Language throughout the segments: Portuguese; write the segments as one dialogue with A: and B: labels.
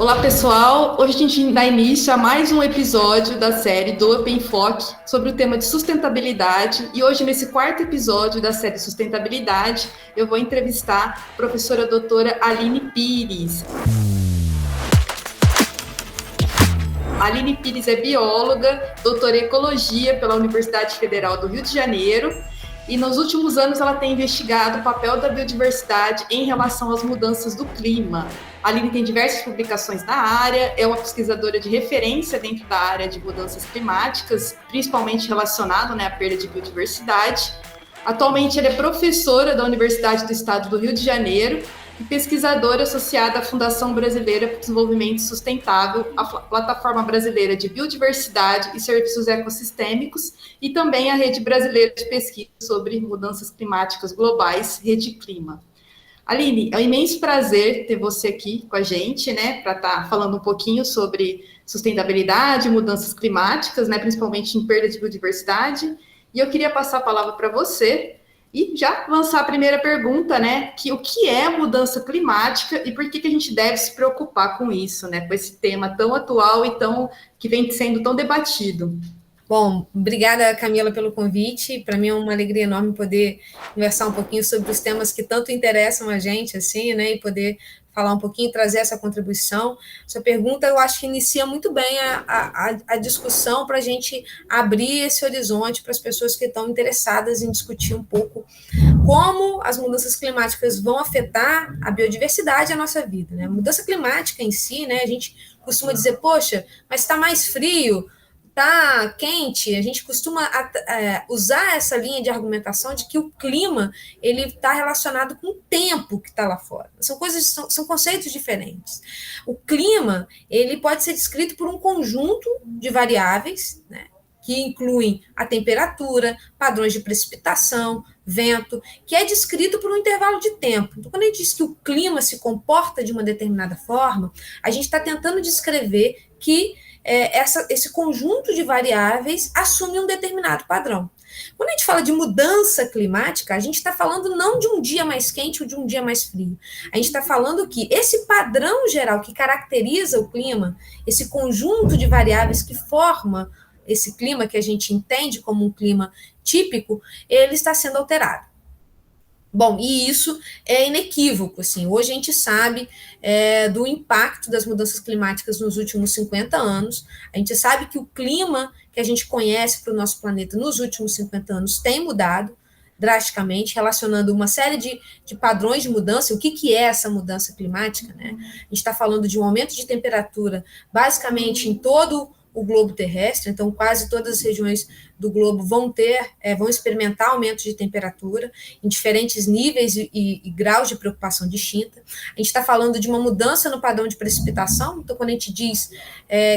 A: Olá, pessoal. Hoje a gente dá início a mais um episódio da série do Up Enfoque sobre o tema de sustentabilidade. E hoje, nesse quarto episódio da série Sustentabilidade, eu vou entrevistar a professora doutora Aline Pires. A Aline Pires é bióloga, doutora em ecologia pela Universidade Federal do Rio de Janeiro. E nos últimos anos ela tem investigado o papel da biodiversidade em relação às mudanças do clima. A Aline tem diversas publicações na área, é uma pesquisadora de referência dentro da área de mudanças climáticas, principalmente relacionado, à perda de biodiversidade. Atualmente ela é professora da Universidade do Estado do Rio de Janeiro e pesquisadora associada à Fundação Brasileira para o Desenvolvimento Sustentável, a Plataforma Brasileira de Biodiversidade e Serviços Ecossistêmicos, e também a Rede Brasileira de Pesquisa sobre Mudanças Climáticas Globais, Rede Clima. Aline, é um imenso prazer ter você aqui com a gente, para estar falando um pouquinho sobre sustentabilidade, mudanças climáticas, principalmente em perda de biodiversidade, e eu queria passar a palavra para você, e já lançar a primeira pergunta, o que é a mudança climática e por que a gente deve se preocupar com isso, com esse tema tão atual e que vem sendo tão debatido.
B: Bom, obrigada, Camila, pelo convite. Para mim é uma alegria enorme poder conversar um pouquinho sobre os temas que tanto interessam a gente, e poder falar um pouquinho, trazer essa contribuição. Essa pergunta, eu acho que inicia muito bem a discussão para a gente abrir esse horizonte para as pessoas que estão interessadas em discutir um pouco como as mudanças climáticas vão afetar a biodiversidade e a nossa vida. A mudança climática em si, a gente costuma dizer, poxa, mas está mais frio, está quente, a gente costuma usar essa linha de argumentação de que o clima ele está relacionado com o tempo que está lá fora. São conceitos diferentes. O clima ele pode ser descrito por um conjunto de variáveis, que incluem a temperatura, padrões de precipitação, vento, que é descrito por um intervalo de tempo. Então, quando a gente diz que o clima se comporta de uma determinada forma, a gente está tentando descrever que esse conjunto de variáveis assume um determinado padrão. Quando a gente fala de mudança climática, a gente está falando não de um dia mais quente ou de um dia mais frio. A gente está falando que esse padrão geral que caracteriza o clima, esse conjunto de variáveis que forma esse clima que a gente entende como um clima típico, ele está sendo alterado. Bom, e isso é inequívoco, Hoje a gente sabe do impacto das mudanças climáticas nos últimos 50 anos, a gente sabe que o clima que a gente conhece para o nosso planeta nos últimos 50 anos tem mudado drasticamente, relacionando uma série de padrões de mudança. O que é essa mudança climática? A gente está falando de um aumento de temperatura, basicamente em todo o globo terrestre, então quase todas as regiões do globo vão experimentar aumento de temperatura em diferentes níveis e graus de preocupação distinta. A gente está falando de uma mudança no padrão de precipitação, então quando a gente diz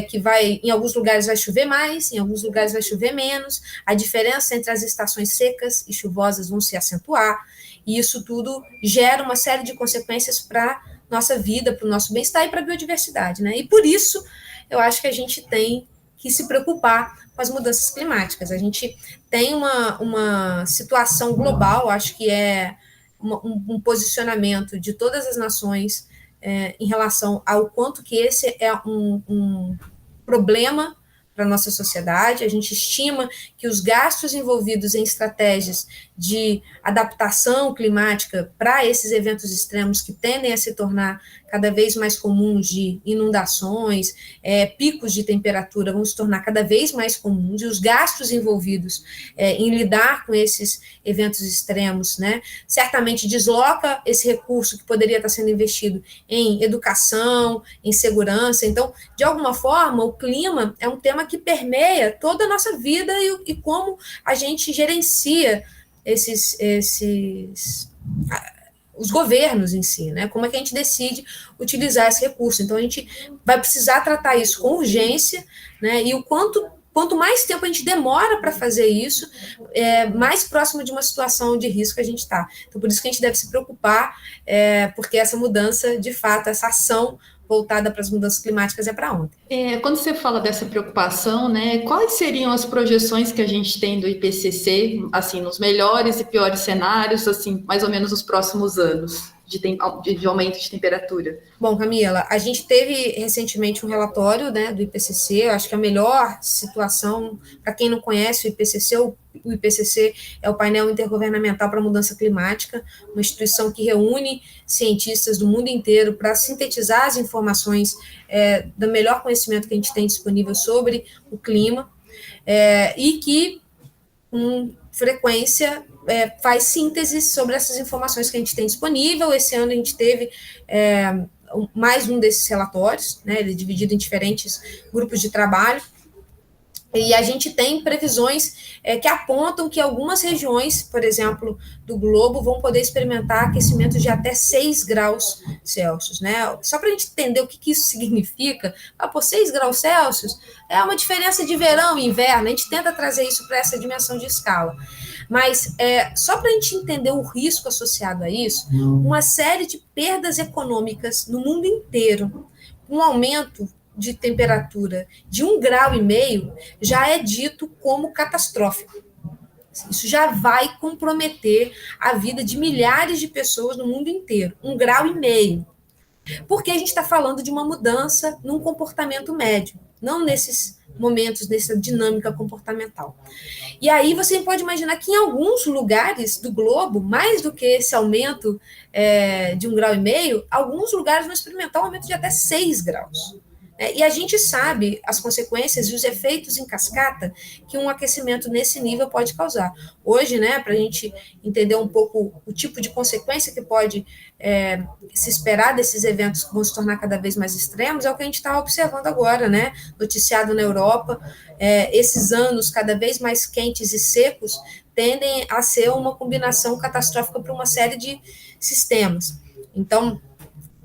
B: que em alguns lugares vai chover mais, em alguns lugares vai chover menos, a diferença entre as estações secas e chuvosas vão se acentuar, e isso tudo gera uma série de consequências para nossa vida, para o nosso bem-estar e para a biodiversidade, E por isso eu acho que a gente tem que se preocupar com as mudanças climáticas. A gente tem uma situação global, acho que é um posicionamento de todas as nações em relação ao quanto que esse é um problema para a nossa sociedade. A gente estima que os gastos envolvidos em estratégias de adaptação climática para esses eventos extremos que tendem a se tornar cada vez mais comuns, de inundações, picos de temperatura vão se tornar cada vez mais comuns, e os gastos envolvidos em lidar com esses eventos extremos, certamente desloca esse recurso que poderia estar sendo investido em educação, em segurança. Então, de alguma forma, o clima é um tema que permeia toda a nossa vida e como a gente gerencia os governos em si, como é que a gente decide utilizar esse recurso. Então, a gente vai precisar tratar isso com urgência, e quanto mais tempo a gente demora para fazer isso, mais próximo de uma situação de risco a gente está. Então, por isso que a gente deve se preocupar, porque essa mudança, de fato, essa ação voltada para as mudanças climáticas é para ontem.
A: Quando você fala dessa preocupação, quais seriam as projeções que a gente tem do IPCC, assim, nos melhores e piores cenários, assim, mais ou menos nos próximos anos? de aumento de temperatura?
B: Bom, Camila, a gente teve recentemente um relatório, né, do IPCC. Eu acho que a melhor situação, para quem não conhece o IPCC é o painel intergovernamental para a mudança climática, uma instituição que reúne cientistas do mundo inteiro para sintetizar as informações do melhor conhecimento que a gente tem disponível sobre o clima, e que, com frequência, faz síntese sobre essas informações que a gente tem disponível. Esse ano a gente teve mais um desses relatórios, né, ele é dividido em diferentes grupos de trabalho, e a gente tem previsões que apontam que algumas regiões, por exemplo, do globo, vão poder experimentar aquecimento de até 6 graus Celsius, né? Só para a gente entender o que isso significa, por 6 graus Celsius é uma diferença de verão e inverno. A gente tenta trazer isso para essa dimensão de escala. Mas só para a gente entender o risco associado a isso, uma série de perdas econômicas no mundo inteiro, um aumento de temperatura de 1,5 graus já é dito como catastrófico. Isso já vai comprometer a vida de milhares de pessoas no mundo inteiro. 1,5 graus. Porque a gente está falando de uma mudança num comportamento médio, não nesses momentos, nessa dinâmica comportamental. E aí você pode imaginar que em alguns lugares do globo, mais do que esse aumento de 1,5 graus, alguns lugares vão experimentar um aumento de até 6 graus. E a gente sabe as consequências e os efeitos em cascata que um aquecimento nesse nível pode causar. Hoje, né, para a gente entender um pouco o tipo de consequência que pode se esperar desses eventos que vão se tornar cada vez mais extremos, é o que a gente está observando agora, né, noticiado na Europa. Esses anos cada vez mais quentes e secos tendem a ser uma combinação catastrófica para uma série de sistemas. Então,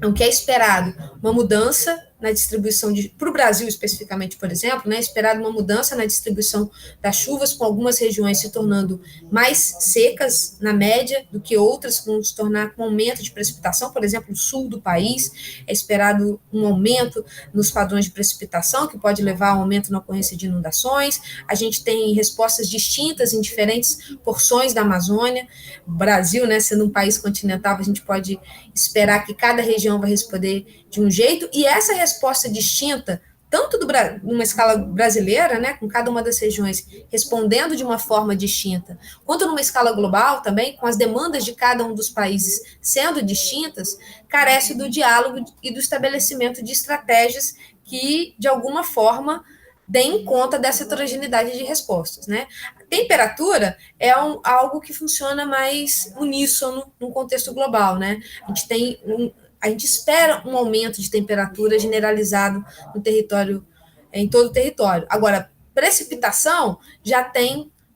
B: o que é esperado? Uma mudança na distribuição, para o Brasil especificamente, por exemplo, né, esperado uma mudança na distribuição das chuvas, com algumas regiões se tornando mais secas na média do que outras, que vão se tornar com aumento de precipitação. Por exemplo, no sul do país é esperado um aumento nos padrões de precipitação, que pode levar a um aumento na ocorrência de inundações. A gente tem respostas distintas em diferentes porções da Amazônia. O Brasil, né, sendo um país continental, a gente pode esperar que cada região vai responder de um jeito, e essa resposta distinta, tanto numa escala brasileira, né, com cada uma das regiões respondendo de uma forma distinta, quanto numa escala global também, com as demandas de cada um dos países sendo distintas, carece do diálogo e do estabelecimento de estratégias que, de alguma forma, deem conta dessa heterogeneidade de respostas, né? A temperatura é algo que funciona mais uníssono num contexto global, né? A gente espera um aumento de temperatura generalizado no território, em todo o território. Agora, precipitação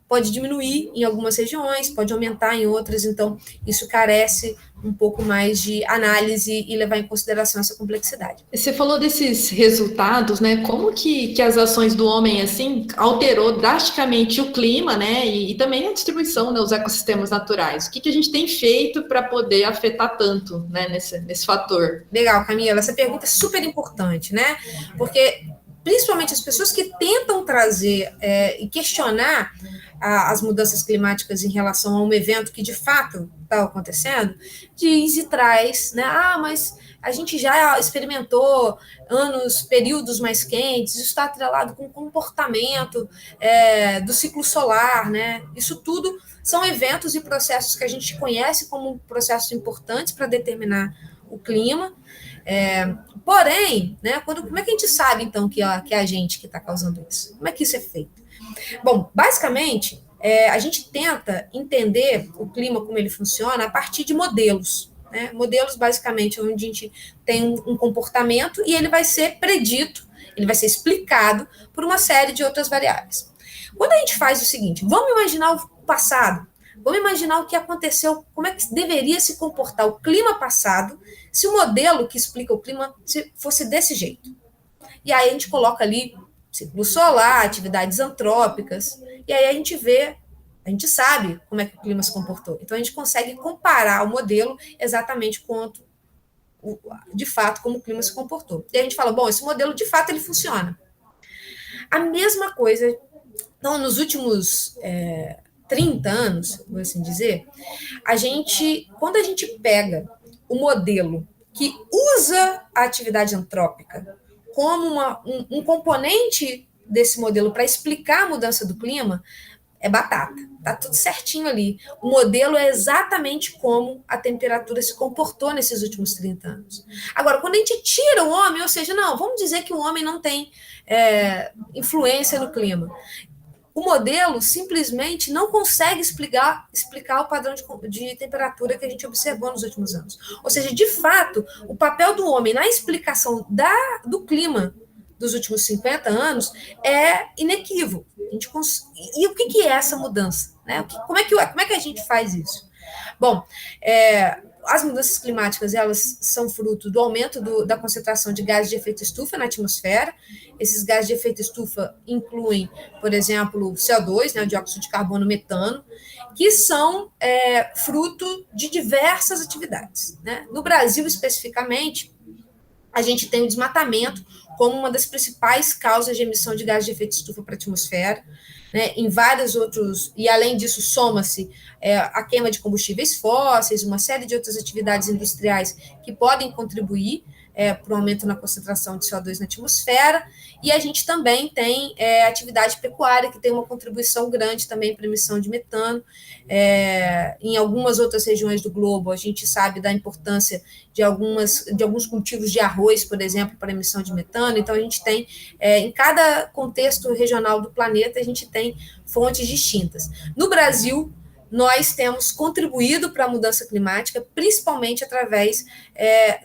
B: pode diminuir em algumas regiões, pode aumentar em outras, então isso carece um pouco mais de análise e levar em consideração essa complexidade.
A: Você falou desses resultados, né? Como que as ações do homem, assim, alterou drasticamente o clima, né? E também a distribuição dos ecossistemas naturais. O que a gente tem feito para poder afetar tanto, né, nesse fator?
B: Legal, Camila, essa pergunta é super importante, né? Porque principalmente as pessoas que tentam trazer e questionar as mudanças climáticas em relação a um evento que de fato está acontecendo, diz e traz, né? Mas a gente já experimentou períodos mais quentes, isso está atrelado com o comportamento do ciclo solar, né? Isso tudo são eventos e processos que a gente conhece como processos importantes para determinar o clima. Porém, né, como é que a gente sabe, então, que é a gente que está causando isso? Como é que isso é feito? Bom, basicamente, a gente tenta entender o clima, como ele funciona, a partir de modelos. Né? Modelos, basicamente, onde a gente tem um comportamento e ele vai ser predito, ele vai ser explicado por uma série de outras variáveis. Quando a gente faz o seguinte, vamos imaginar o passado, vamos imaginar o que aconteceu, como é que deveria se comportar o clima passado se o modelo que explica o clima fosse desse jeito. E aí a gente coloca ali ciclo solar, atividades antrópicas, e aí a gente sabe como é que o clima se comportou. Então a gente consegue comparar o modelo exatamente quanto, de fato, como o clima se comportou. E a gente fala, bom, esse modelo de fato ele funciona. A mesma coisa, então, nos últimos 30 anos, vou assim dizer, quando a gente pega o modelo que usa a atividade antrópica como um componente desse modelo para explicar a mudança do clima, é batata. Tá tudo certinho ali. O modelo é exatamente como a temperatura se comportou nesses últimos 30 anos. Agora, quando a gente tira o homem, ou seja, não, vamos dizer que o homem não tem influência no clima. O modelo simplesmente não consegue explicar o padrão de temperatura que a gente observou nos últimos anos. Ou seja, de fato, o papel do homem na explicação do clima dos últimos 50 anos é inequívoco. E o que é essa mudança? Né? Como é que a gente faz isso? Bom, as mudanças climáticas, elas são fruto do aumento da concentração de gases de efeito estufa na atmosfera. Esses gases de efeito estufa incluem, por exemplo, o CO2, né, o dióxido de carbono, metano, que são fruto de diversas atividades. Né? No Brasil, especificamente, a gente tem o desmatamento como uma das principais causas de emissão de gases de efeito estufa para a atmosfera. Né, em vários outros, e além disso soma-se a queima de combustíveis fósseis, uma série de outras atividades industriais que podem contribuir para o aumento na concentração de CO2 na atmosfera, e a gente também tem atividade pecuária, que tem uma contribuição grande também para a emissão de metano. Em algumas outras regiões do globo, a gente sabe da importância de alguns cultivos de arroz, por exemplo, para a emissão de metano. Então, a gente tem, em cada contexto regional do planeta, a gente tem fontes distintas. No Brasil, nós temos contribuído para a mudança climática, principalmente através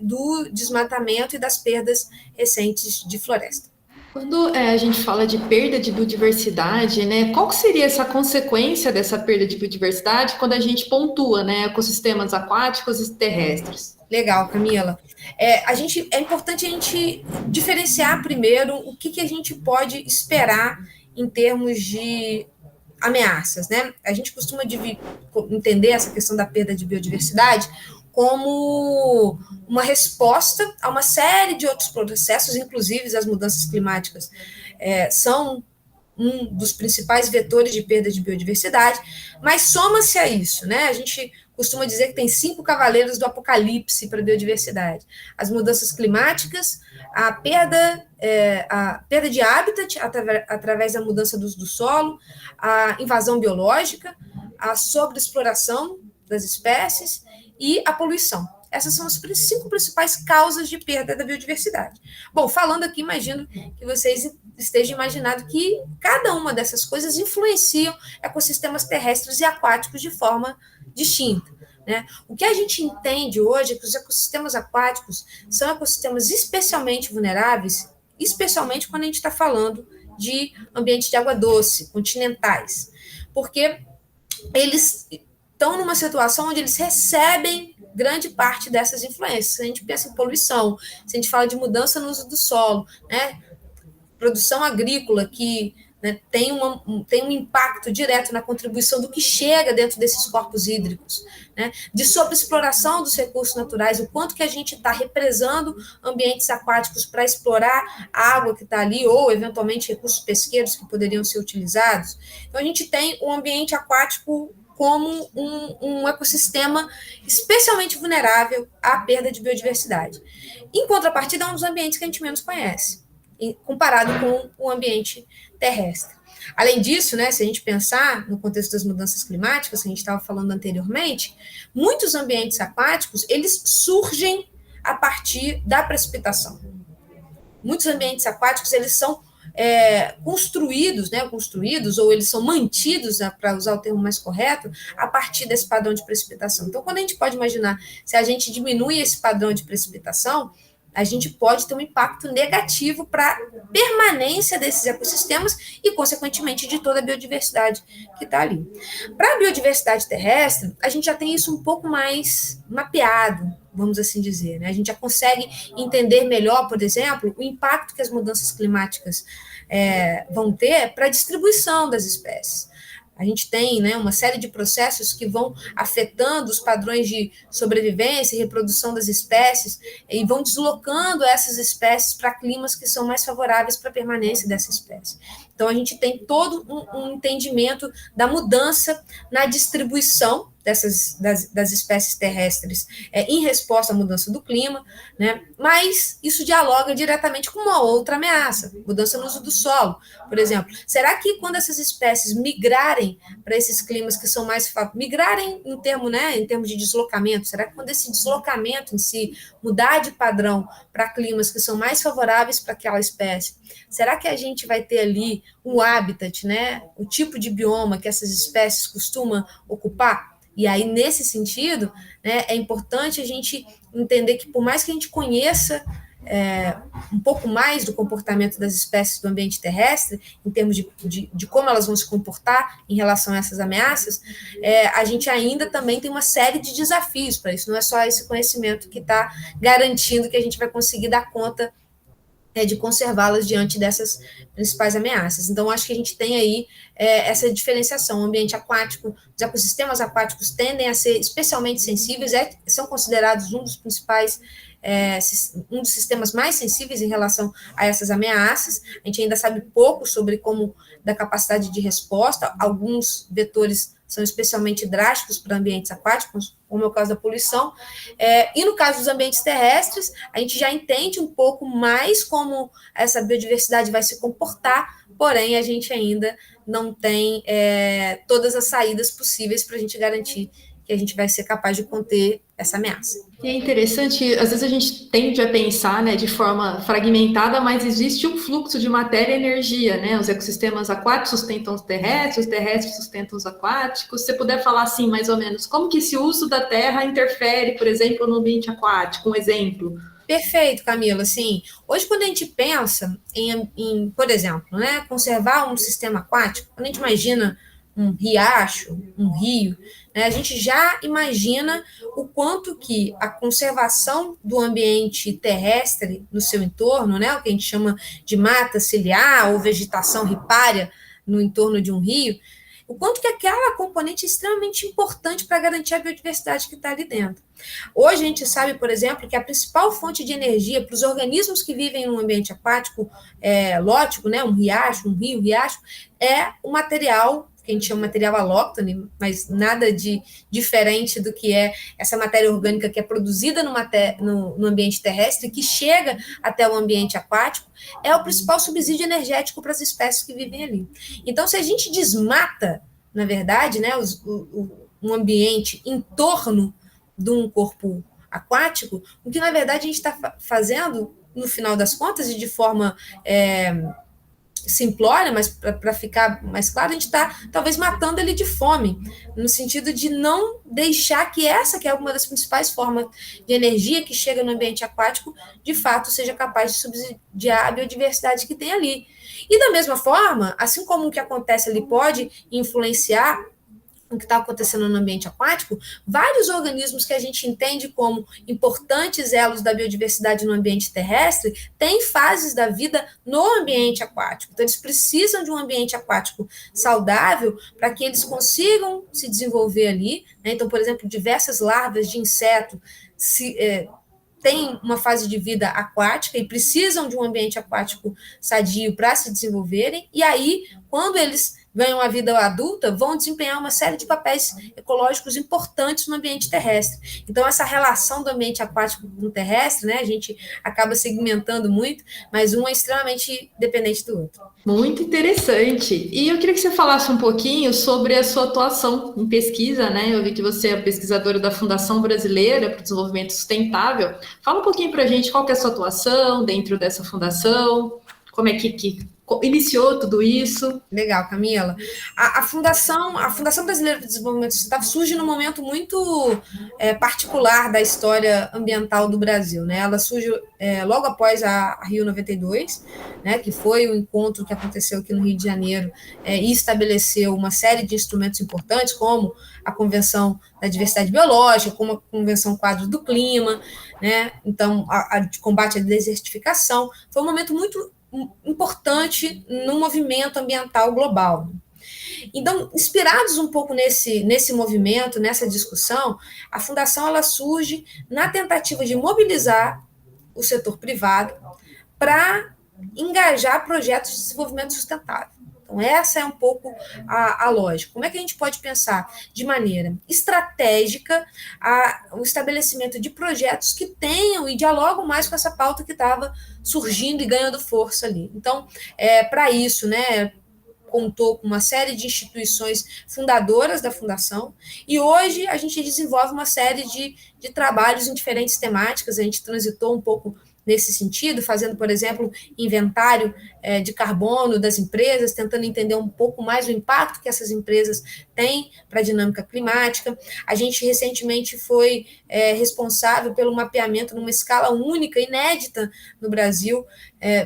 B: do desmatamento e das perdas recentes de floresta.
A: Quando a gente fala de perda de biodiversidade, né, qual seria essa consequência dessa perda de biodiversidade quando a gente pontua, né, ecossistemas aquáticos e terrestres?
B: Legal, Camila. É importante a gente diferenciar primeiro o que a gente pode esperar em termos de ameaças, né? A gente costuma entender essa questão da perda de biodiversidade como uma resposta a uma série de outros processos, inclusive as mudanças climáticas são um dos principais vetores de perda de biodiversidade, mas soma-se a isso, né? A gente costuma dizer que tem 5 cavaleiros do apocalipse para a biodiversidade. As mudanças climáticas, a perda de habitat através da mudança do solo, a invasão biológica, a sobreexploração das espécies e a poluição. Essas são as 5 principais causas de perda da biodiversidade. Bom, falando aqui, imagino que vocês estejam imaginando que cada uma dessas coisas influenciam ecossistemas terrestres e aquáticos de forma distinta. Né? O que a gente entende hoje é que os ecossistemas aquáticos são ecossistemas especialmente vulneráveis, especialmente quando a gente está falando de ambientes de água doce, continentais, porque eles estão numa situação onde eles recebem grande parte dessas influências. Se a gente pensa em poluição, se a gente fala de mudança no uso do solo, né, produção agrícola que tem um impacto direto na contribuição do que chega dentro desses corpos hídricos, né, de sobreexploração dos recursos naturais, o quanto que a gente está represando ambientes aquáticos para explorar a água que está ali, ou, eventualmente, recursos pesqueiros que poderiam ser utilizados. Então, a gente tem um ambiente aquático como um ecossistema especialmente vulnerável à perda de biodiversidade. Em contrapartida, é um dos ambientes que a gente menos conhece, comparado com o ambiente terrestre. Além disso, né, se a gente pensar no contexto das mudanças climáticas, que a gente estava falando anteriormente, muitos ambientes aquáticos, eles surgem a partir da precipitação. Muitos ambientes aquáticos, eles são construídos, ou eles são mantidos, para usar o termo mais correto, a partir desse padrão de precipitação. Então, quando a gente pode imaginar, se a gente diminui esse padrão de precipitação, a gente pode ter um impacto negativo para a permanência desses ecossistemas e, consequentemente, de toda a biodiversidade que está ali. Para a biodiversidade terrestre, a gente já tem isso um pouco mais mapeado, vamos assim dizer, né? A gente já consegue entender melhor, por exemplo, o impacto que as mudanças climáticas vão ter para a distribuição das espécies. A gente tem, né, uma série de processos que vão afetando os padrões de sobrevivência e reprodução das espécies e vão deslocando essas espécies para climas que são mais favoráveis para a permanência dessa espécie. Então, a gente tem todo um entendimento da mudança na distribuição das espécies terrestres em resposta à mudança do clima, né? Mas isso dialoga diretamente com uma outra ameaça, mudança no uso do solo, por exemplo. Será que quando essas espécies migrarem para esses climas que são mais migrarem em termos de deslocamento, será que quando esse deslocamento em si mudar de padrão para climas que são mais favoráveis para aquela espécie, será que a gente vai ter ali um habitat, né, o tipo de bioma que essas espécies costumam ocupar? E aí, nesse sentido, né, é importante a gente entender que, por mais que a gente conheça um pouco mais do comportamento das espécies do ambiente terrestre, em termos de como elas vão se comportar em relação a essas ameaças, a gente ainda também tem uma série de desafios para isso. Não é só esse conhecimento que está garantindo que a gente vai conseguir dar conta de conservá-las diante dessas principais ameaças. Então, acho que a gente tem aí essa diferenciação. O ambiente aquático, os ecossistemas aquáticos tendem a ser especialmente sensíveis, são considerados um dos principais, um dos sistemas mais sensíveis em relação a essas ameaças. A gente ainda sabe pouco sobre da capacidade de resposta. Alguns vetores são especialmente drásticos para ambientes aquáticos, como é o caso da poluição. E no caso dos ambientes terrestres, a gente já entende um pouco mais como essa biodiversidade vai se comportar, porém a gente ainda não tem todas as saídas possíveis para a gente garantir que a gente vai ser capaz de conter essa ameaça.
A: E é interessante, às vezes a gente tende a pensar, né, de forma fragmentada, mas existe um fluxo de matéria e energia, né? Os ecossistemas aquáticos sustentam os terrestres sustentam os aquáticos. Se você puder falar assim, mais ou menos, como que esse uso da terra interfere, por exemplo, no ambiente aquático? Um exemplo.
B: Perfeito, Camila. Assim, hoje, quando a gente pensa por exemplo, né, conservar um sistema aquático, quando a gente imagina um riacho, um rio, né, a gente já imagina o quanto que a conservação do ambiente terrestre no seu entorno, né, o que a gente chama de mata ciliar ou vegetação ripária no entorno de um rio, o quanto que aquela componente é extremamente importante para garantir a biodiversidade que está ali dentro. Hoje a gente sabe, por exemplo, que a principal fonte de energia para os organismos que vivem no ambiente aquático lótico, né, um riacho, um rio, um riacho, é o material que a gente chama de material alóctone, mas nada de diferente do que é essa matéria orgânica que é produzida no ambiente terrestre, que chega até o ambiente aquático, é o principal subsídio energético para as espécies que vivem ali. Então, se a gente desmata, na verdade, né, um ambiente em torno de um corpo aquático, o que, na verdade, a gente está fazendo, no final das contas, e de forma simplória, mas para ficar mais claro, a gente está talvez matando ele de fome, no sentido de não deixar que essa, que é uma das principais formas de energia que chega no ambiente aquático, de fato seja capaz de subsidiar a biodiversidade que tem ali. E da mesma forma, assim como o que acontece ali pode influenciar o que está acontecendo no ambiente aquático, vários organismos que a gente entende como importantes elos da biodiversidade no ambiente terrestre têm fases da vida no ambiente aquático. Então, eles precisam de um ambiente aquático saudável para que eles consigam se desenvolver ali, né? Então, por exemplo, diversas larvas de inseto têm uma fase de vida aquática e precisam de um ambiente aquático sadio para se desenvolverem, e aí, quando eles ganham a vida adulta, vão desempenhar uma série de papéis ecológicos importantes no ambiente terrestre. Então, essa relação do ambiente aquático com o terrestre, né, a gente acaba segmentando muito, mas um é extremamente dependente do outro.
A: Muito interessante. E eu queria que você falasse um pouquinho sobre a sua atuação em pesquisa, né? Eu vi que você é pesquisadora da Fundação Brasileira para o Desenvolvimento Sustentável. Fala um pouquinho para a gente qual que é a sua atuação dentro dessa fundação, como é que iniciou tudo isso.
B: Legal, Camila. A Fundação Brasileira de Desenvolvimento Sustentável surge num momento muito particular da história ambiental do Brasil, né? Ela surge logo após a Rio 92, né, que foi o encontro que aconteceu aqui no Rio de Janeiro e estabeleceu uma série de instrumentos importantes, como a Convenção da Diversidade Biológica, como a Convenção Quadro do Clima, né? Então, a de combate à desertificação. Foi um momento muito importante no movimento ambiental global. Então, inspirados um pouco nesse movimento, nessa discussão, a Fundação ela surge na tentativa de mobilizar o setor privado para engajar projetos de desenvolvimento sustentável. Então, essa é um pouco a lógica. Como é que a gente pode pensar de maneira estratégica o estabelecimento de projetos que tenham e dialogam mais com essa pauta que estava surgindo e ganhando força ali. Então, para isso, né, contou com uma série de instituições fundadoras da fundação, e hoje a gente desenvolve uma série de trabalhos em diferentes temáticas. A gente transitou um pouco nesse sentido, fazendo, por exemplo, inventário de carbono das empresas, tentando entender um pouco mais o impacto que essas empresas têm para a dinâmica climática. A gente recentemente foi responsável pelo mapeamento numa escala única, inédita no Brasil,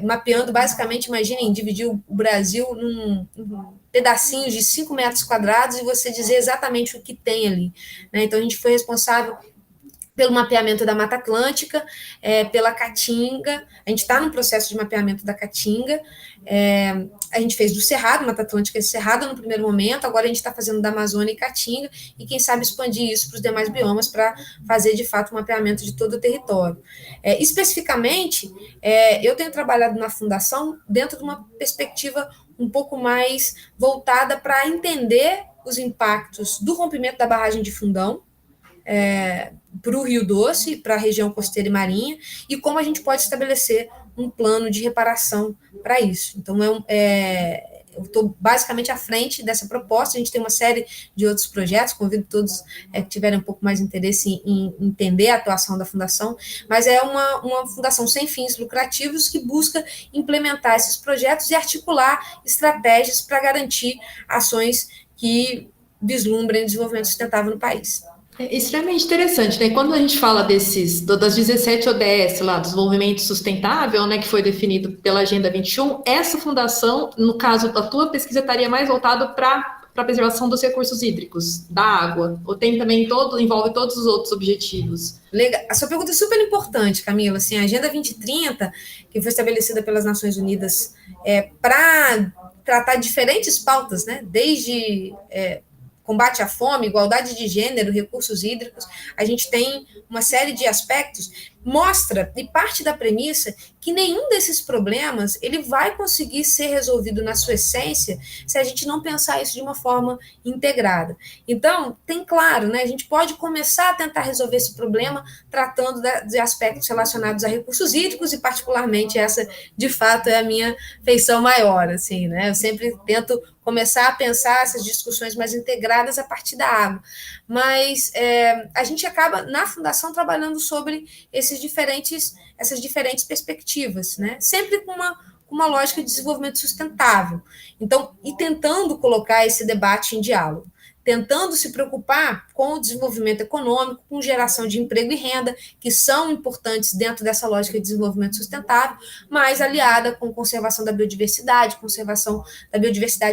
B: mapeando basicamente, imaginem, dividir o Brasil em pedacinhos de 5 metros quadrados e você dizer exatamente o que tem ali, né? Então, a gente foi responsável pelo mapeamento da Mata Atlântica, pela Caatinga. A gente está no processo de mapeamento da Caatinga. A gente fez do Cerrado, Mata Atlântica e Cerrado no primeiro momento, agora a gente está fazendo da Amazônia e Caatinga, e quem sabe expandir isso para os demais biomas para fazer, de fato, o mapeamento de todo o território. Especificamente, eu tenho trabalhado na Fundação dentro de uma perspectiva um pouco mais voltada para entender os impactos do rompimento da barragem de Fundão, para o Rio Doce, para a região costeira e marinha, e como a gente pode estabelecer um plano de reparação para isso. Então, eu estou basicamente à frente dessa proposta. A gente tem uma série de outros projetos, convido todos que tiverem um pouco mais interesse em entender a atuação da Fundação, mas é uma fundação sem fins lucrativos que busca implementar esses projetos e articular estratégias para garantir ações que vislumbrem o desenvolvimento sustentável no país.
A: É extremamente interessante, né? Quando a gente fala das 17 ODS lá, do desenvolvimento sustentável, né, que foi definido pela Agenda 21, essa fundação, no caso da tua pesquisa, estaria mais voltada para a preservação dos recursos hídricos, da água, ou tem também envolve todos os outros objetivos?
B: Legal. A sua pergunta é super importante, Camila. Assim, a Agenda 2030, que foi estabelecida pelas Nações Unidas para tratar diferentes pautas, né, desde combate à fome, igualdade de gênero, recursos hídricos, a gente tem uma série de aspectos, mostra e parte da premissa que nenhum desses problemas ele vai conseguir ser resolvido na sua essência se a gente não pensar isso de uma forma integrada. Então, tem claro, né, a gente pode começar a tentar resolver esse problema tratando de aspectos relacionados a recursos hídricos, e particularmente essa, de fato, é a minha feição maior, assim, né? Eu sempre tento começar a pensar essas discussões mais integradas a partir da água. Mas a gente acaba, na Fundação, trabalhando sobre essas diferentes perspectivas, né? Sempre com uma lógica de desenvolvimento sustentável. Então, e tentando colocar esse debate em diálogo, tentando se preocupar com o desenvolvimento econômico, com geração de emprego e renda, que são importantes dentro dessa lógica de desenvolvimento sustentável, mas aliada com conservação da biodiversidade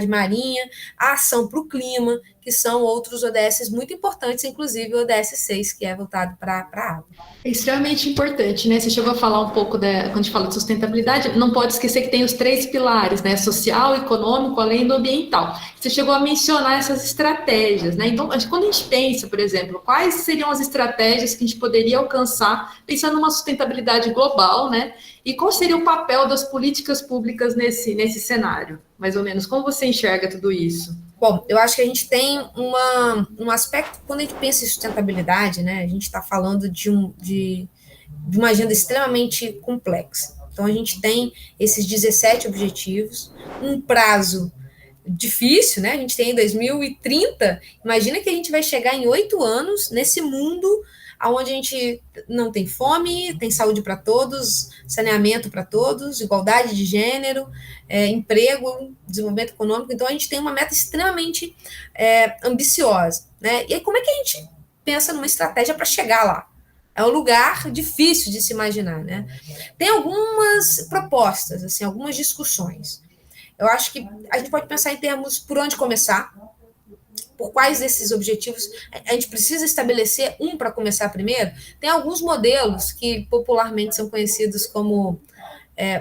B: marinha, a ação para o clima, que são outros ODS muito importantes, inclusive o ODS 6, que é voltado para a água.
A: É extremamente importante, né? Você chegou a falar um pouco, quando a gente fala de sustentabilidade, não pode esquecer que tem os 3 pilares, né? Social, econômico, além do ambiental. Você chegou a mencionar essas estratégias, né? Então, quando a gente pensa, por exemplo, quais seriam as estratégias que a gente poderia alcançar, pensando numa sustentabilidade global, né? E qual seria o papel das políticas públicas nesse cenário? Mais ou menos, como você enxerga tudo isso?
B: Bom, eu acho que a gente tem um aspecto, quando a gente pensa em sustentabilidade, né, a gente está falando de uma agenda extremamente complexa. Então, a gente tem esses 17 objetivos, um prazo difícil, né? A gente tem em 2030, imagina que a gente vai chegar em 8 anos nesse mundo onde a gente não tem fome, tem saúde para todos, saneamento para todos, igualdade de gênero, emprego, desenvolvimento econômico. Então, a gente tem uma meta extremamente ambiciosa, né? E aí, como é que a gente pensa numa estratégia para chegar lá? É um lugar difícil de se imaginar, né? Tem algumas propostas, assim, algumas discussões. Eu acho que a gente pode pensar em termos por onde começar, por quais desses objetivos a gente precisa estabelecer para começar primeiro. Tem alguns modelos que popularmente são conhecidos como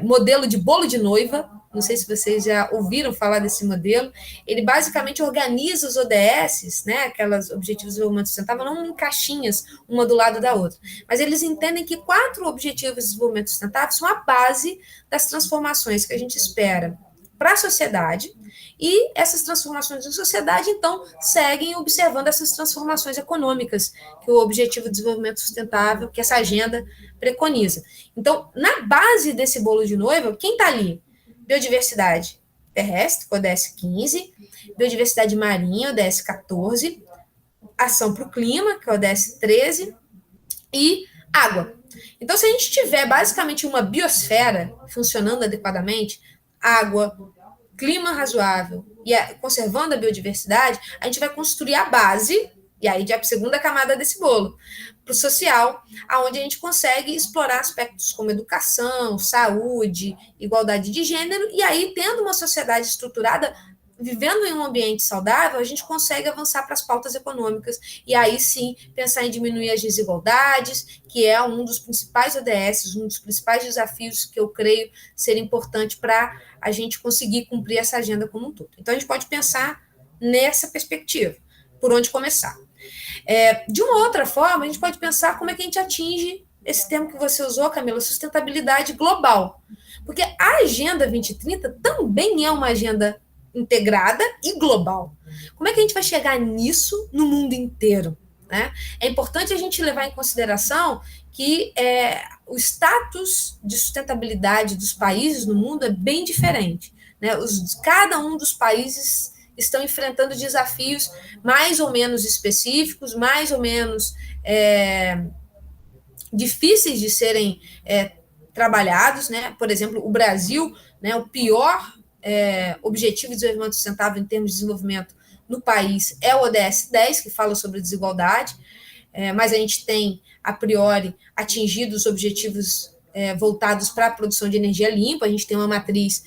B: modelo de bolo de noiva. Não sei se vocês já ouviram falar desse modelo. Ele basicamente organiza os ODS, né, aquelas objetivos de desenvolvimento sustentável, não em caixinhas, uma do lado da outra. Mas eles entendem que 4 objetivos de desenvolvimento sustentável são a base das transformações que a gente espera para a sociedade, e essas transformações da sociedade, então, seguem observando essas transformações econômicas que o Objetivo de Desenvolvimento Sustentável, que essa agenda preconiza. Então, na base desse bolo de noiva, quem está ali? Biodiversidade terrestre, o ODS 15, biodiversidade marinha, o ODS 14, ação para o clima, que é o ODS 13, e água. Então, se a gente tiver basicamente uma biosfera funcionando adequadamente, água, clima razoável e conservando a biodiversidade, a gente vai construir a base, e aí já a segunda camada desse bolo, para o social, aonde a gente consegue explorar aspectos como educação, saúde, igualdade de gênero, e aí, tendo uma sociedade estruturada, vivendo em um ambiente saudável, a gente consegue avançar para as pautas econômicas, e aí sim pensar em diminuir as desigualdades, que é um dos principais ODS, um dos principais desafios que eu creio ser importante para a gente conseguir cumprir essa agenda como um todo. Então, a gente pode pensar nessa perspectiva, por onde começar. De uma outra forma, a gente pode pensar como é que a gente atinge esse termo que você usou, Camila, sustentabilidade global. Porque a Agenda 2030 também é uma agenda integrada e global. Como é que a gente vai chegar nisso no mundo inteiro? Né? É importante a gente levar em consideração que o status de sustentabilidade dos países no mundo é bem diferente. Né? Cada um dos países estão enfrentando desafios mais ou menos específicos, mais ou menos difíceis de serem trabalhados. Né? Por exemplo, o Brasil, né, o pior Objetivo de Desenvolvimento Sustentável em termos de desenvolvimento no país é o ODS 10, que fala sobre desigualdade, mas a gente tem, a priori, atingido os objetivos voltados para a produção de energia limpa. A gente tem uma matriz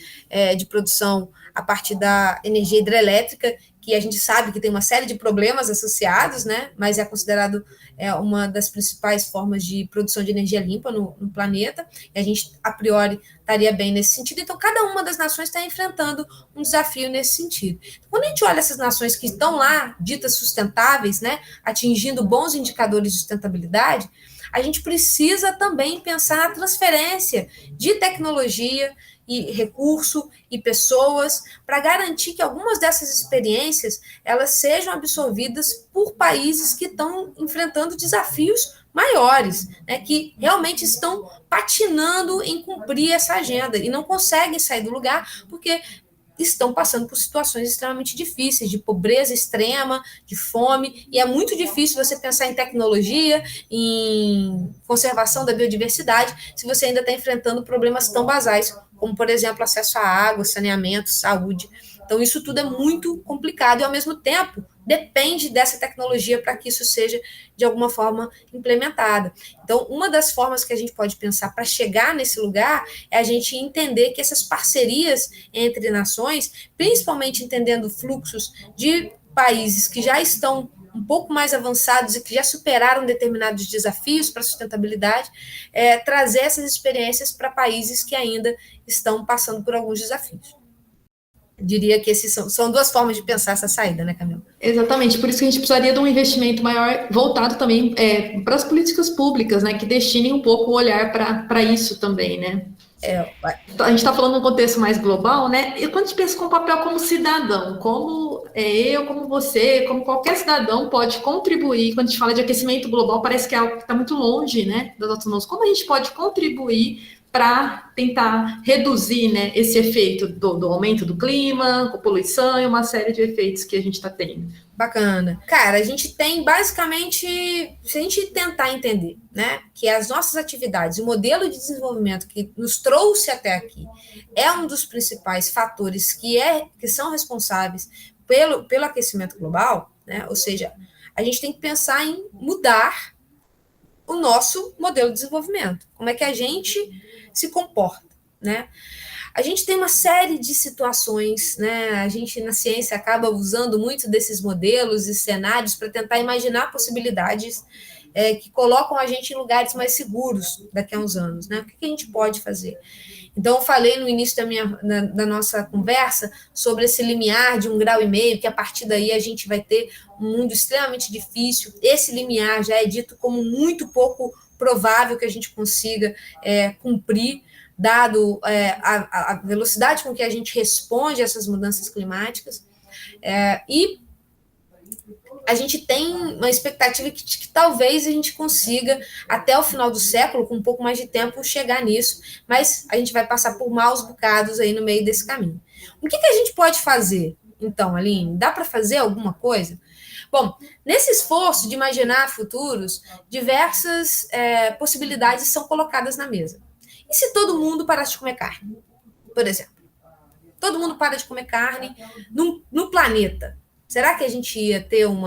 B: de produção a partir da energia hidrelétrica, que a gente sabe que tem uma série de problemas associados, né? Mas é considerado uma das principais formas de produção de energia limpa no planeta, e a gente, a priori, estaria bem nesse sentido. Então, cada uma das nações está enfrentando um desafio nesse sentido. Quando a gente olha essas nações que estão lá, ditas sustentáveis, né, atingindo bons indicadores de sustentabilidade, a gente precisa também pensar na transferência de tecnologia e recurso e pessoas para garantir que algumas dessas experiências elas sejam absorvidas por países que estão enfrentando desafios maiores, né, que realmente estão patinando em cumprir essa agenda e não conseguem sair do lugar porque estão passando por situações extremamente difíceis, de pobreza extrema, de fome, e é muito difícil você pensar em tecnologia, em conservação da biodiversidade, se você ainda está enfrentando problemas tão basais, como, por exemplo, acesso à água, saneamento, saúde. Então, isso tudo é muito complicado e, ao mesmo tempo, depende dessa tecnologia para que isso seja, de alguma forma, implementada. Então, uma das formas que a gente pode pensar para chegar nesse lugar é a gente entender que essas parcerias entre nações, principalmente entendendo fluxos de países que já estão um pouco mais avançados e que já superaram determinados desafios para a sustentabilidade, trazer essas experiências para países que ainda estão passando por alguns desafios. Diria que esses são duas formas de pensar essa saída, né, Camila?
A: Exatamente, por isso que a gente precisaria de um investimento maior voltado também para as políticas públicas, né, que destinem um pouco o olhar para isso também, né? A gente está falando num contexto mais global, né? E quando a gente pensa com o papel como cidadão, como eu, como você, como qualquer cidadão pode contribuir, quando a gente fala de aquecimento global, parece que é algo que está muito longe, né, das nossas mãos. Como a gente pode contribuir para tentar reduzir, né, esse efeito do aumento do clima, com poluição e uma série de efeitos que a gente está tendo?
B: Bacana. Cara, a gente tem basicamente, se a gente tentar entender, né, que as nossas atividades, o modelo de desenvolvimento que nos trouxe até aqui é um dos principais fatores que são responsáveis pelo aquecimento global, né, ou seja, a gente tem que pensar em mudar o nosso modelo de desenvolvimento. Como é que a gente se comporta, né? A gente tem uma série de situações, né? A gente na ciência acaba usando muito desses modelos e cenários para tentar imaginar possibilidades que colocam a gente em lugares mais seguros daqui a uns anos, né? O que a gente pode fazer? Então, eu falei no início da nossa conversa sobre esse limiar de 1,5 graus, que a partir daí a gente vai ter um mundo extremamente difícil. Esse limiar já é dito como muito pouco provável que a gente consiga cumprir, dado a velocidade com que a gente responde a essas mudanças climáticas, e a gente tem uma expectativa de que talvez a gente consiga, até o final do século, com um pouco mais de tempo, chegar nisso, mas a gente vai passar por maus bocados aí no meio desse caminho. O que a gente pode fazer, então, Aline? Dá para fazer alguma coisa? Bom, nesse esforço de imaginar futuros, diversas possibilidades são colocadas na mesa. E se todo mundo parasse de comer carne, por exemplo? Todo mundo para de comer carne no planeta. Será que a gente ia ter um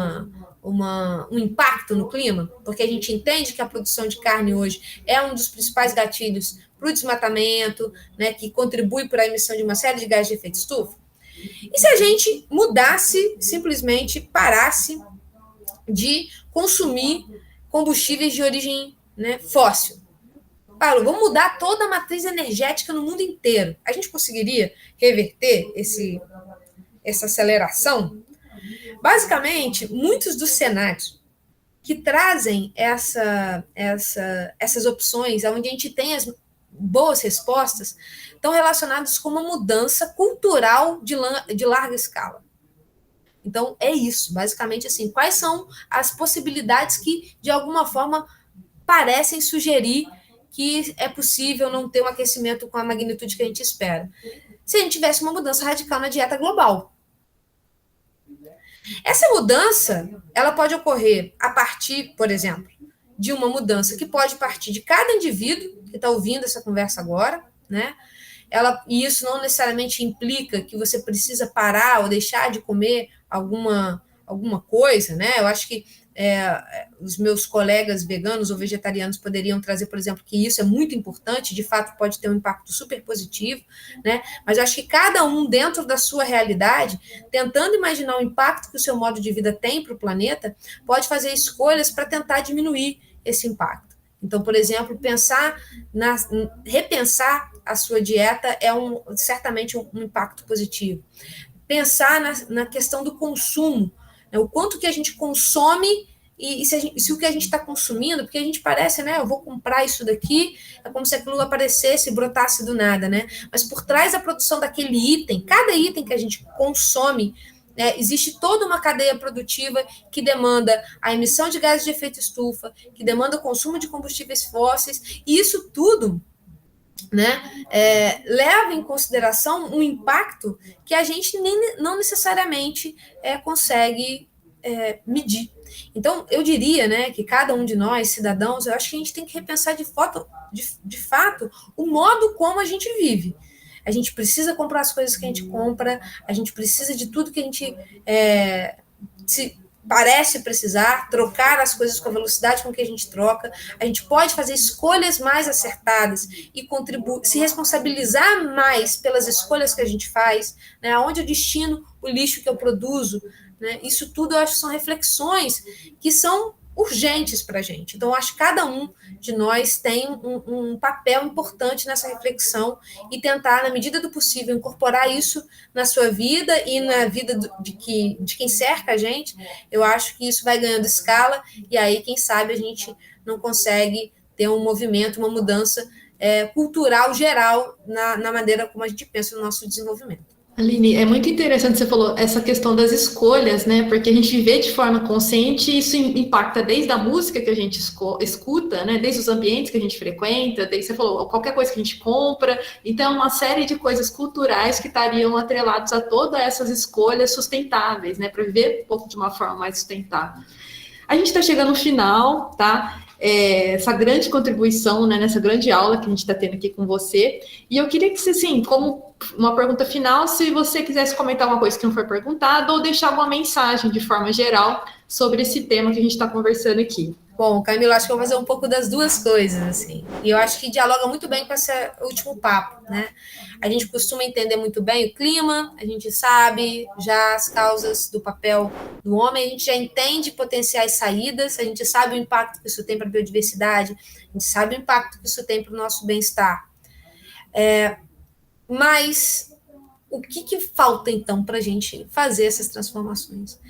B: impacto no clima? Porque a gente entende que a produção de carne hoje é um dos principais gatilhos para o desmatamento, né, que contribui para a emissão de uma série de gases de efeito estufa. E se a gente mudasse, simplesmente parasse de consumir combustíveis de origem, né, fóssil? Paulo, vamos mudar toda a matriz energética no mundo inteiro. A gente conseguiria reverter essa aceleração? Basicamente, muitos dos cenários que trazem essas opções, onde a gente tem as boas respostas, estão relacionados com uma mudança cultural de larga escala. Então, é isso, basicamente assim. Quais são as possibilidades que, de alguma forma, parecem sugerir que é possível não ter um aquecimento com a magnitude que a gente espera? Se a gente tivesse uma mudança radical na dieta global. Essa mudança, ela pode ocorrer a partir, por exemplo, de uma mudança que pode partir de cada indivíduo que está ouvindo essa conversa agora, né? E isso não necessariamente implica que você precisa parar ou deixar de comer alguma coisa, né? Eu acho que os meus colegas veganos ou vegetarianos poderiam trazer, por exemplo, que isso é muito importante, de fato pode ter um impacto super positivo, né? Mas eu acho que cada um, dentro da sua realidade, tentando imaginar o impacto que o seu modo de vida tem para o planeta, pode fazer escolhas para tentar diminuir esse impacto. Então, por exemplo, repensar a sua dieta é certamente um impacto positivo. Pensar na questão do consumo, né? O quanto que a gente consome e se o que a gente está consumindo, porque a gente parece, né, eu vou comprar isso daqui, é como se aquilo aparecesse e brotasse do nada, né? Mas por trás da produção daquele item, cada item que a gente consome, existe toda uma cadeia produtiva que demanda a emissão de gases de efeito estufa, que demanda o consumo de combustíveis fósseis, e isso tudo, né, leva em consideração um impacto que a gente não necessariamente consegue medir. Então, eu diria, né, que cada um de nós, cidadãos, eu acho que a gente tem que repensar de fato o modo como a gente vive. A gente precisa comprar as coisas que a gente compra, a gente precisa de tudo que a gente parece precisar, trocar as coisas com a velocidade com que a gente troca. A gente pode fazer escolhas mais acertadas e se responsabilizar mais pelas escolhas que a gente faz, né? Aonde eu destino o lixo que eu produzo, né? Isso tudo eu acho que são reflexões que são urgentes para a gente. Então, eu acho que cada um de nós tem um papel importante nessa reflexão e tentar, na medida do possível, incorporar isso na sua vida e na vida de quem cerca a gente. Eu acho que isso vai ganhando escala e aí, quem sabe, a gente não consegue ter um movimento, uma mudança cultural geral na maneira como a gente pensa no nosso desenvolvimento.
A: Aline, é muito interessante você falou essa questão das escolhas, né? Porque a gente vê de forma consciente e isso impacta desde a música que a gente escuta, né? Desde os ambientes que a gente frequenta, desde você falou qualquer coisa que a gente compra. Então, uma série de coisas culturais que estariam atrelados a todas essas escolhas sustentáveis, né? Para viver um pouco de uma forma mais sustentável. A gente está chegando no final, tá? Essa grande contribuição, né, nessa grande aula que a gente está tendo aqui com você. E eu queria que você, assim, como uma pergunta final, se você quisesse comentar uma coisa que não foi perguntada ou deixar uma mensagem de forma geral sobre esse tema que a gente está conversando aqui.
B: Bom, Camila, acho que eu vou fazer um pouco das duas coisas, assim. E eu acho que dialoga muito bem com esse último papo, né? A gente costuma entender muito bem o clima, a gente sabe já as causas do papel do homem, a gente já entende potenciais saídas, a gente sabe o impacto que isso tem para a biodiversidade, a gente sabe o impacto que isso tem para o nosso bem-estar. Mas o que falta, então, para a gente fazer essas transformações?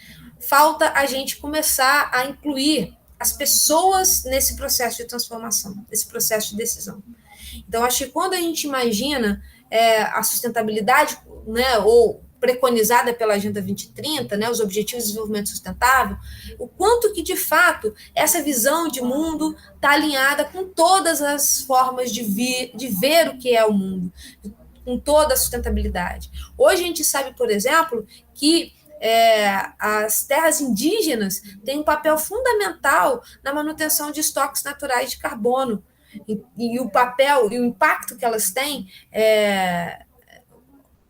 B: Falta a gente começar a incluir as pessoas nesse processo de transformação, nesse processo de decisão. Então, acho que quando a gente imagina a sustentabilidade, né, ou preconizada pela Agenda 2030, né, os Objetivos de Desenvolvimento Sustentável, o quanto que, de fato, essa visão de mundo está alinhada com todas as formas de ver o que é o mundo, com toda a sustentabilidade. Hoje a gente sabe, por exemplo, que as terras indígenas têm um papel fundamental na manutenção de estoques naturais de carbono, e o papel e o impacto que elas têm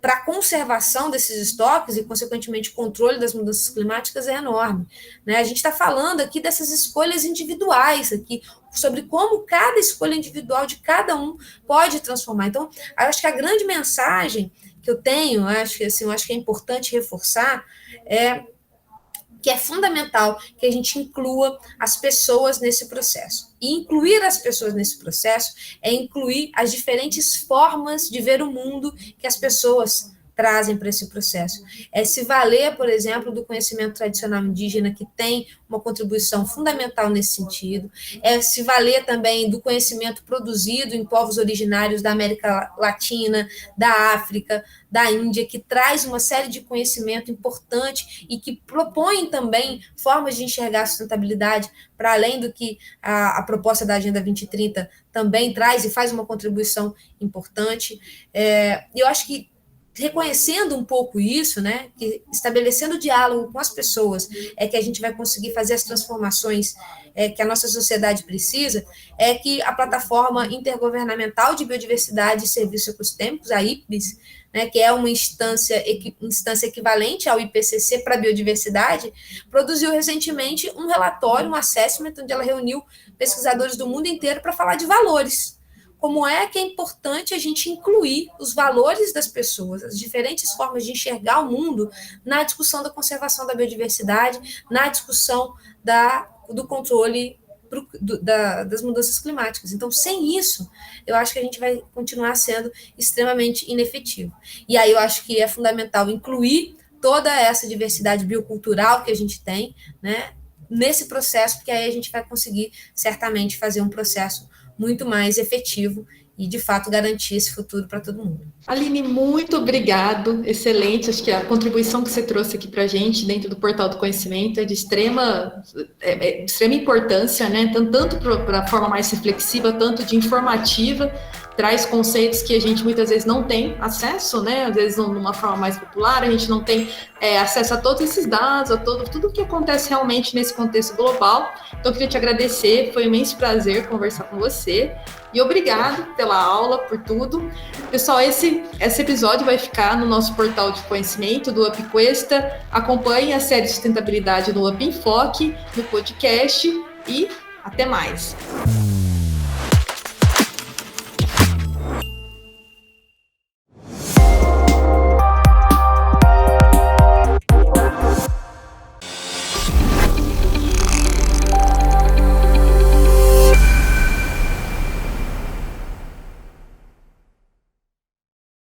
B: para a conservação desses estoques e, consequentemente, o controle das mudanças climáticas é enorme. Né? A gente está falando aqui dessas escolhas individuais, aqui, sobre como cada escolha individual de cada um pode transformar. Então, acho que a grande mensagem que eu tenho, acho que é importante reforçar, que é fundamental que a gente inclua as pessoas nesse processo. E incluir as pessoas nesse processo é incluir as diferentes formas de ver o mundo que as pessoas trazem para esse processo. É se valer, por exemplo, do conhecimento tradicional indígena, que tem uma contribuição fundamental nesse sentido, é se valer também do conhecimento produzido em povos originários da América Latina, da África, da Índia, que traz uma série de conhecimento importante e que propõe também formas de enxergar a sustentabilidade para além do que a proposta da Agenda 2030 também traz e faz uma contribuição importante. E eu acho que reconhecendo um pouco isso, né, que estabelecendo diálogo com as pessoas é que a gente vai conseguir fazer as transformações que a nossa sociedade precisa, é que a Plataforma Intergovernamental de Biodiversidade e Serviços Ecossistêmicos, a IPBES, né, que é uma instância equivalente ao IPCC para a biodiversidade, produziu recentemente um relatório, um assessment, onde ela reuniu pesquisadores do mundo inteiro para falar de valores. Como é que é importante a gente incluir os valores das pessoas, as diferentes formas de enxergar o mundo na discussão da conservação da biodiversidade, na discussão do controle das mudanças climáticas. Então, sem isso, eu acho que a gente vai continuar sendo extremamente inefetivo. E aí eu acho que é fundamental incluir toda essa diversidade biocultural que a gente tem, né, nesse processo, porque aí a gente vai conseguir, certamente, fazer um processo muito mais efetivo e, de fato, garantir esse futuro para todo mundo.
A: Aline, muito obrigado, excelente, acho que a contribuição que você trouxe aqui para a gente dentro do Portal do Conhecimento é de extrema importância, né? Tanto para a forma mais reflexiva, tanto de informativa, traz conceitos que a gente muitas vezes não tem acesso, né? Às vezes numa forma mais popular, a gente não tem acesso a todos esses dados, a tudo o que acontece realmente nesse contexto global. Então, eu queria te agradecer, foi um imenso prazer conversar com você. E obrigado pela aula, por tudo. Pessoal, esse episódio vai ficar no nosso portal de conhecimento do UpQuesta. Acompanhe a série de sustentabilidade no Up Enfoque, no podcast, e até mais.